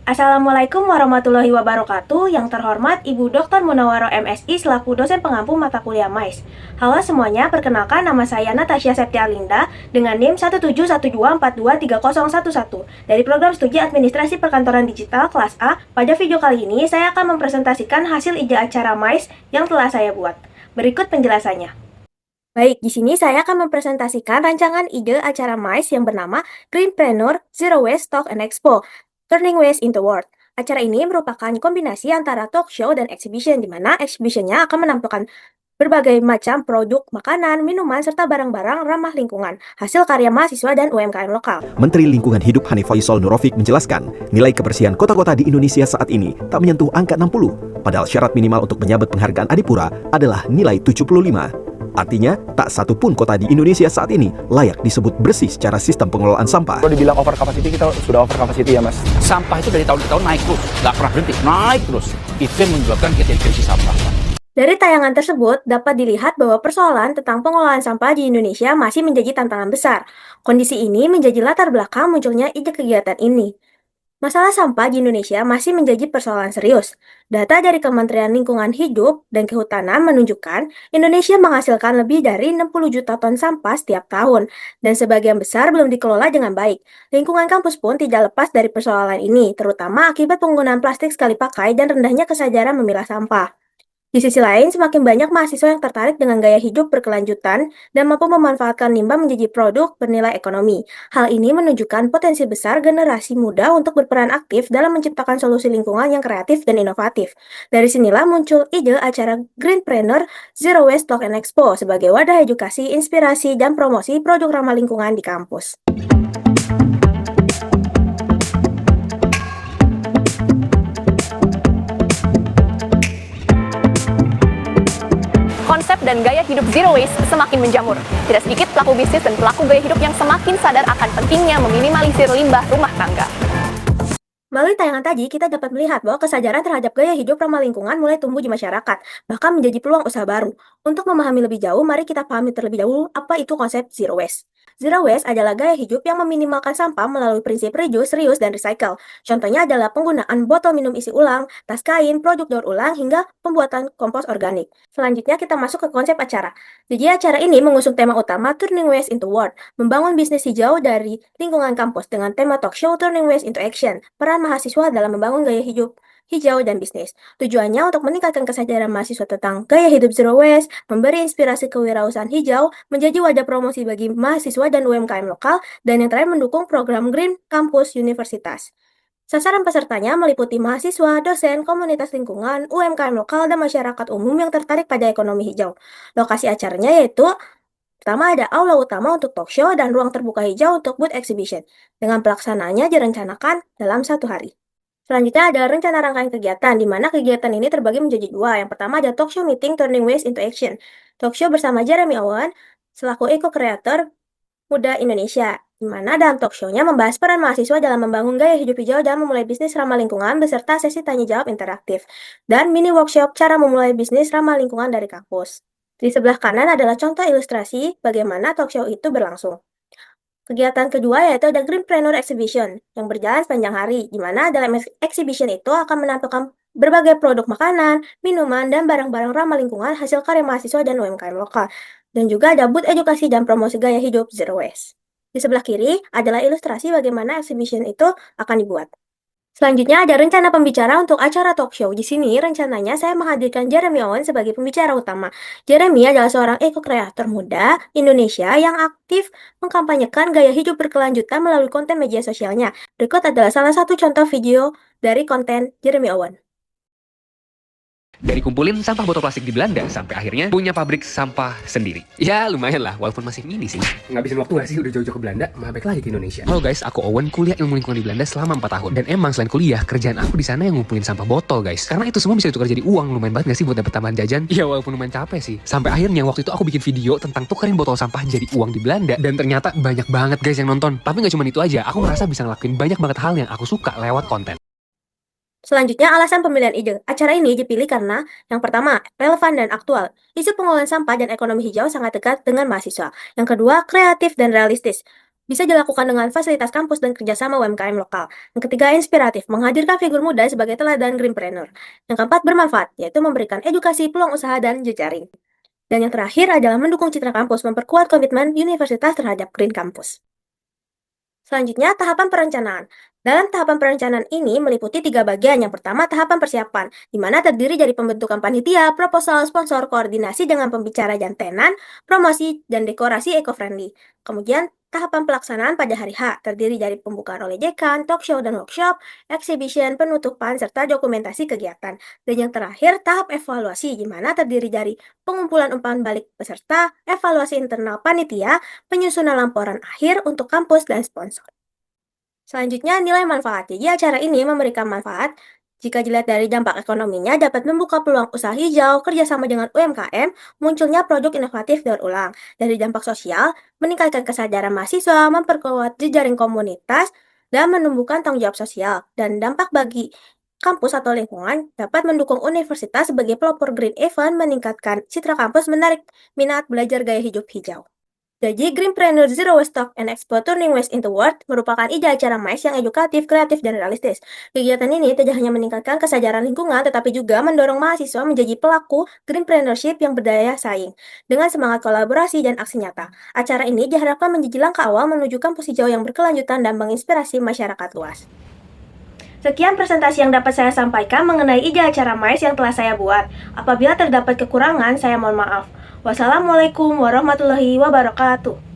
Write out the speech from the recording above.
Assalamualaikum warahmatullahi wabarakatuh. Yang terhormat Ibu Dr. Munawwaroh MSI selaku dosen pengampu mata kuliah MAIS. Halo semuanya, perkenalkan nama saya Natasha Septialinda dengan NIM 17124230111 dari program studi administrasi perkantoran digital kelas A. Pada video kali ini saya akan mempresentasikan hasil ija acara MAIS yang telah saya buat. Berikut penjelasannya. Baik, di sini saya akan mempresentasikan rancangan ide acara MAIS yang bernama Greenpreneur Zero Waste Talk and Expo, Turning Waste into World. Acara ini merupakan kombinasi antara talk show dan exhibition, di mana exhibitionnya akan menampilkan berbagai macam produk, makanan, minuman, serta barang-barang ramah lingkungan, hasil karya mahasiswa dan UMKM lokal. Menteri Lingkungan Hidup Hanif Faisal Nurofik menjelaskan, nilai kebersihan kota-kota di Indonesia saat ini tak menyentuh angka 60, padahal syarat minimal untuk menyabet penghargaan Adipura adalah nilai 75. Artinya, tak satu pun kota di Indonesia saat ini layak disebut bersih secara sistem pengelolaan sampah. Kalau dibilang over capacity, kita sudah over capacity ya mas. Sampah itu dari tahun ke tahun naik terus, nggak pernah berhenti, naik terus. Itu yang menyebabkan kita krisis sampah. Dari tayangan tersebut, dapat dilihat bahwa persoalan tentang pengelolaan sampah di Indonesia masih menjadi tantangan besar. Kondisi ini menjadi latar belakang munculnya ide kegiatan ini. Masalah sampah di Indonesia masih menjadi persoalan serius. Data dari Kementerian Lingkungan Hidup dan Kehutanan menunjukkan Indonesia menghasilkan lebih dari 60 juta ton sampah setiap tahun, dan sebagian besar belum dikelola dengan baik. Lingkungan kampus pun tidak lepas dari persoalan ini, terutama akibat penggunaan plastik sekali pakai dan rendahnya kesadaran memilah sampah. Di sisi lain, semakin banyak mahasiswa yang tertarik dengan gaya hidup berkelanjutan dan mampu memanfaatkan limbah menjadi produk bernilai ekonomi. Hal ini menunjukkan potensi besar generasi muda untuk berperan aktif dalam menciptakan solusi lingkungan yang kreatif dan inovatif. Dari sinilah muncul ide acara Greenpreneur Zero Waste Talk and Expo sebagai wadah edukasi, inspirasi, dan promosi produk ramah lingkungan di kampus. Konsep dan gaya hidup zero waste semakin menjamur. Tidak sedikit pelaku bisnis dan pelaku gaya hidup yang semakin sadar akan pentingnya meminimalisir limbah rumah tangga. Melalui tayangan tadi, kita dapat melihat bahwa kesadaran terhadap gaya hidup ramah lingkungan mulai tumbuh di masyarakat, bahkan menjadi peluang usaha baru. Untuk memahami lebih jauh, mari kita pahami terlebih dahulu apa itu konsep zero waste. Zero waste adalah gaya hidup yang meminimalkan sampah melalui prinsip reduce, reuse, dan recycle. Contohnya adalah penggunaan botol minum isi ulang, tas kain, produk daur ulang, hingga pembuatan kompos organik. Selanjutnya kita masuk ke konsep acara. Jadi acara ini mengusung tema utama Turning Waste into World, membangun bisnis hijau dari lingkungan kampus dengan tema talk show Turning Waste into Action, peran mahasiswa dalam membangun gaya hidup hijau dan bisnis. Tujuannya untuk meningkatkan kesadaran mahasiswa tentang gaya hidup zero waste, memberi inspirasi kewirausahaan hijau, menjadi wadah promosi bagi mahasiswa dan UMKM lokal, dan yang terakhir mendukung program Green Campus Universitas. Sasaran pesertanya meliputi mahasiswa, dosen, komunitas lingkungan, UMKM lokal, dan masyarakat umum yang tertarik pada ekonomi hijau. Lokasi acaranya yaitu pertama ada aula utama untuk talk show dan ruang terbuka hijau untuk booth exhibition. Dengan pelaksanaannya direncanakan dalam 1 hari. Selanjutnya ada rencana rangkaian kegiatan, di mana kegiatan ini terbagi menjadi 2. Yang pertama ada talk show meeting Turning Waste into Action. Talk show bersama Jeremy Owen, selaku eco-creator muda Indonesia, di mana dalam talk show-nya membahas peran mahasiswa dalam membangun gaya hidup hijau dan memulai bisnis ramah lingkungan beserta sesi tanya-jawab interaktif, dan mini workshop cara memulai bisnis ramah lingkungan dari kampus. Di sebelah kanan adalah contoh ilustrasi bagaimana talk show itu berlangsung. Kegiatan kedua yaitu ada Greenpreneur Exhibition yang berjalan sepanjang hari, di mana dalam exhibition itu akan menampilkan berbagai produk makanan, minuman, dan barang-barang ramah lingkungan hasil karya mahasiswa dan UMKM lokal. Dan juga ada booth edukasi dan promosi gaya hidup zero waste. Di sebelah kiri adalah ilustrasi bagaimana exhibition itu akan dibuat. Selanjutnya ada rencana pembicara untuk acara talk show. Di sini rencananya saya menghadirkan Jeremy Owen sebagai pembicara utama. Jeremy adalah seorang eco-kreator muda Indonesia yang aktif mengkampanyekan gaya hidup berkelanjutan melalui konten media sosialnya. Berikut adalah salah satu contoh video dari konten Jeremy Owen. Dari kumpulin sampah botol plastik di Belanda sampai akhirnya punya pabrik sampah sendiri. Ya lumayan lah, walaupun masih mini sih. Ngabisin waktu gak sih udah jauh-jauh ke Belanda, malah balik lagi ke Indonesia. Halo guys, aku Owen, kuliah ilmu lingkungan di Belanda selama 4 tahun. Dan emang selain kuliah, kerjaan aku di sana yang ngumpulin sampah botol guys. Karena itu semua bisa ditukar jadi uang, lumayan banget gak sih buat dapet tambahan jajan? Iya walaupun lumayan capek sih. Sampai akhirnya waktu itu aku bikin video tentang tukerin botol sampah jadi uang di Belanda. Dan ternyata banyak banget guys yang nonton. Tapi gak cuma itu aja, aku merasa bisa ngelakuin banyak banget hal yang aku suka lewat konten. Selanjutnya, alasan pemilihan ide. Acara ini dipilih karena, yang pertama, relevan dan aktual. Isu pengelolaan sampah dan ekonomi hijau sangat dekat dengan mahasiswa. Yang kedua, kreatif dan realistis. Bisa dilakukan dengan fasilitas kampus dan kerjasama UMKM lokal. Yang ketiga, inspiratif, menghadirkan figur muda sebagai teladan greenpreneur. Yang keempat, bermanfaat, yaitu memberikan edukasi, peluang usaha, dan jejaring. Dan yang terakhir adalah mendukung citra kampus, memperkuat komitmen universitas terhadap Green Campus. Selanjutnya, tahapan perencanaan. Dalam tahapan perencanaan ini meliputi 3 bagian. Yang pertama, tahapan persiapan, di mana terdiri dari pembentukan panitia, proposal, sponsor, koordinasi dengan pembicara dan tenan, promosi, dan dekorasi eco-friendly. Kemudian, tahapan pelaksanaan pada hari H, terdiri dari pembukaan oleh dekan, talk show dan workshop, exhibition, penutupan, serta dokumentasi kegiatan. Dan yang terakhir, tahap evaluasi, di mana terdiri dari pengumpulan umpan balik peserta, evaluasi internal panitia, penyusunan laporan akhir untuk kampus dan sponsor. Selanjutnya, nilai manfaat. Jadi, acara ini memberikan manfaat jika dilihat dari dampak ekonominya dapat membuka peluang usaha hijau, kerjasama dengan UMKM, munculnya produk inovatif daur ulang. Dari dampak sosial, meningkatkan kesadaran mahasiswa, memperkuat jejaring komunitas, dan menumbuhkan tanggung jawab sosial. Dan dampak bagi kampus atau lingkungan dapat mendukung universitas sebagai pelopor green event, meningkatkan citra kampus, menarik minat belajar gaya hidup hijau. Jadi, Greenpreneur Zero Waste Talk and Expo Turning Waste into Worth merupakan ide acara MAIS yang edukatif, kreatif, dan realistis. Kegiatan ini tidak hanya meningkatkan kesadaran lingkungan, tetapi juga mendorong mahasiswa menjadi pelaku greenpreneurship yang berdaya saing. Dengan semangat kolaborasi dan aksi nyata, acara ini diharapkan menjadi langkah awal menuju kampus hijau yang berkelanjutan dan menginspirasi masyarakat luas. Sekian presentasi yang dapat saya sampaikan mengenai ide acara MAIS yang telah saya buat. Apabila terdapat kekurangan, saya mohon maaf. Wassalamualaikum warahmatullahi wabarakatuh.